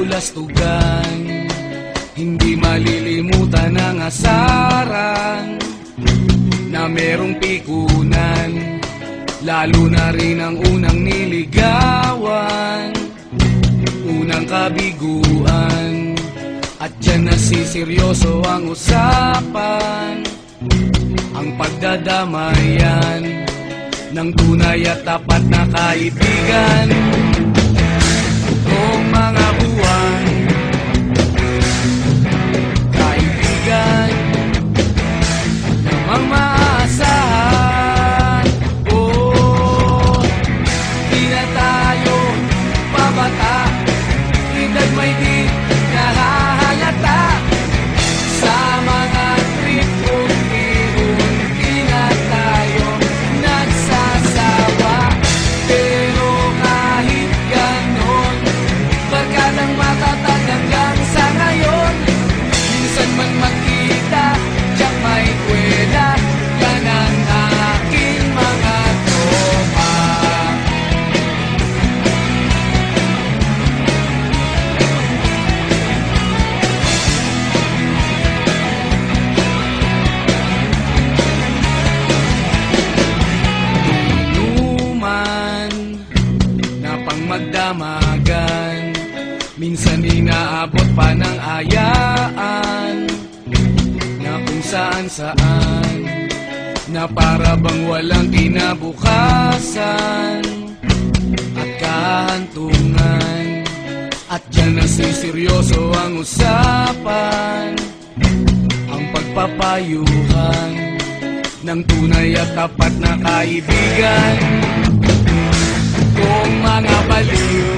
kabulastugan. Hindi malilimutan ang asaran na merong pikunan, lalo na rin ang unang niligawan, unang kabiguan. At dyan nasiseryoso ang usapan, ang pagdadamayan ng tunay at tapat na kaibigan. Noong mga buwan, kaibigan namang maaasahan. Oh, di na tayo pabata, edad may di nahahalata. Sa mga trip unti-unti na tayo nagsasawa. Pero kahit ganon, barkadang matatag hanggang sa ngayon. Minsan man magkita, tiyak may kwela, yan ang aking mga tropa. Inuman na pang magdamagan, minsan inaabot pa ng ayaan, na kung saan-saan, na para bang walang kinabukasan at kahantungan. At dyan nasiseryoso ang usapan, ang pagpapayuhan ng tunay at tapat na kaibigan. Kung mga baliw,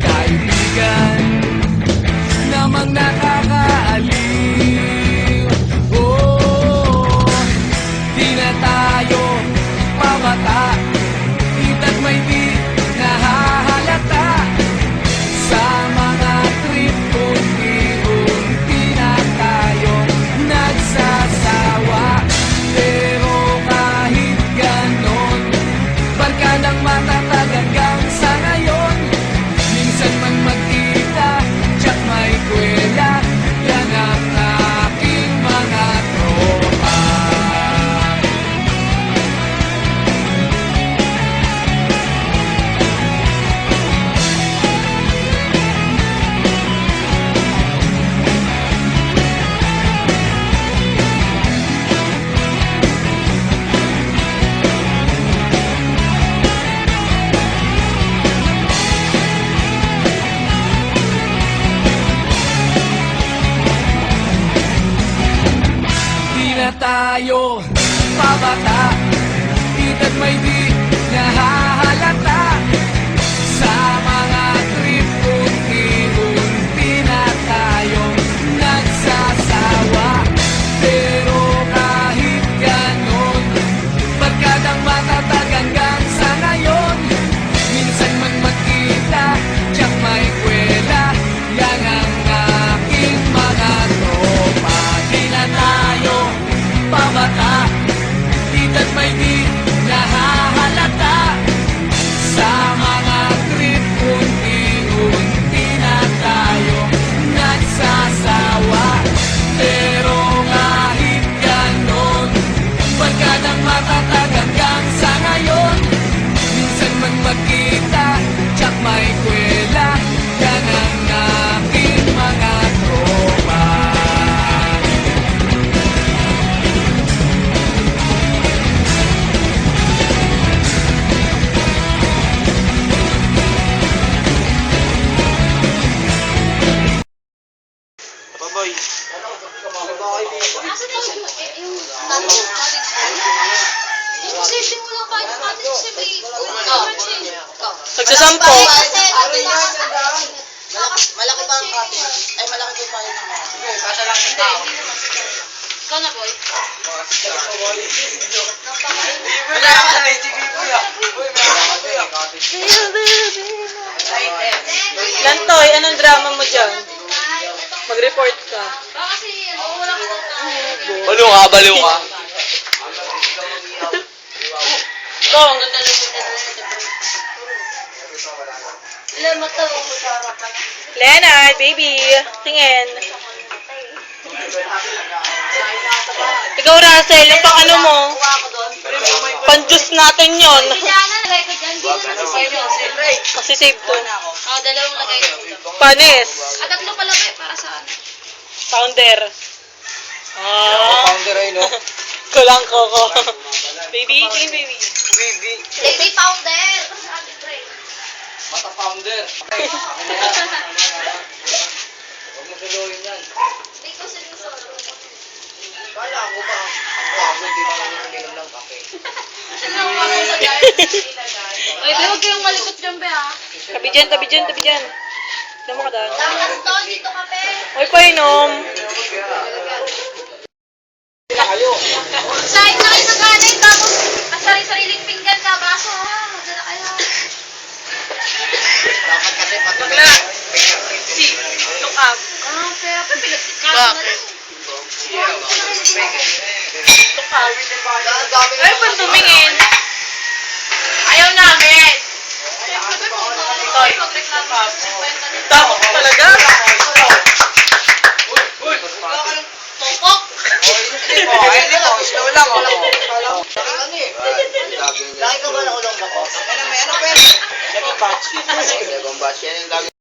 kaibigan namang nakakaaliw. Oh, di na tayo pabata, edad may di nahahalata. Sa mga trip unti-unti na tayo nagsasawa. Pero kahit ganon, barkadang matatag hanggang sa ngayon. Minsan man magkita, tiyak may kwela, yan ang aking mga tropa. Di na tayo pabata, edad may di nahahalata. Sa mga trip unti-unti na tayo nagsasawa. Pero kahit ganon, barkadang matatag hanggang sa ngayon. Minsan man magkita, tiyak may kwela, yan ang aking mga tropa. Di na tayo pabata, edad may di nahahalata. Sa mga trip unti-unti na tayo nagsasawa. Pero kahit ganon, barkadang matatag hanggang sa ngayon. Minsan man magkita, tiyak may kwela, yan ang aking mga tropa. Baboy. Asan yung natin? Isipin mo lang kahit natin kasi may Nagsasampo. Malaki ba ang cottage? Ay, malaki ba yung mga? Sige, kasha lang ang tao. Ikaw na, boy. Wala ka na, TV kuya. Uy, meron ka kuya. Lantoy, anong drama mo dyan? Mag-report ka. Baka kasi, wala ka na. Baliw ka, baliw ka. Ito, ang ganda na. mo to. Leonard, baby. Tingin. Ikaw, Russell, yung pang ano mo? Pan-juice natin yon. Kailangan lagay ko dyan. Kasi save to. Dalawang lagay ko. Panis. Tatlo pala kayo para sa ano. Founder. Founder ay no. Kulang ko. Baby, tingin baby. Baby. Baby powder. Sa ating brain. Mata founder. Huwag mo suluhin yan. Hindi ko sinusunod. Kala ko ba ako hindi uminom ng kape. Ay, di huwag kayong malikot dyan, be, ha? Tabi dyan. Dito mo ka daan. Lakas to, dito ka, be. Hoy, painom. Sahit na kayo sa ganay, tapos sariling pinggan ka, baso, ha? Magdala kayo. Dapat kasi pati Si, look up. Pero pinagkakaroon na lang. Look up. dami Ay, pa tumingin. Ayaw namin. Toy. Tama ka talaga. Tupok. Hindi mo, slow lang ako. Laki ka ba na ulang bakos? Ano, meron. Second batch. Second batch. Yan yung lagi.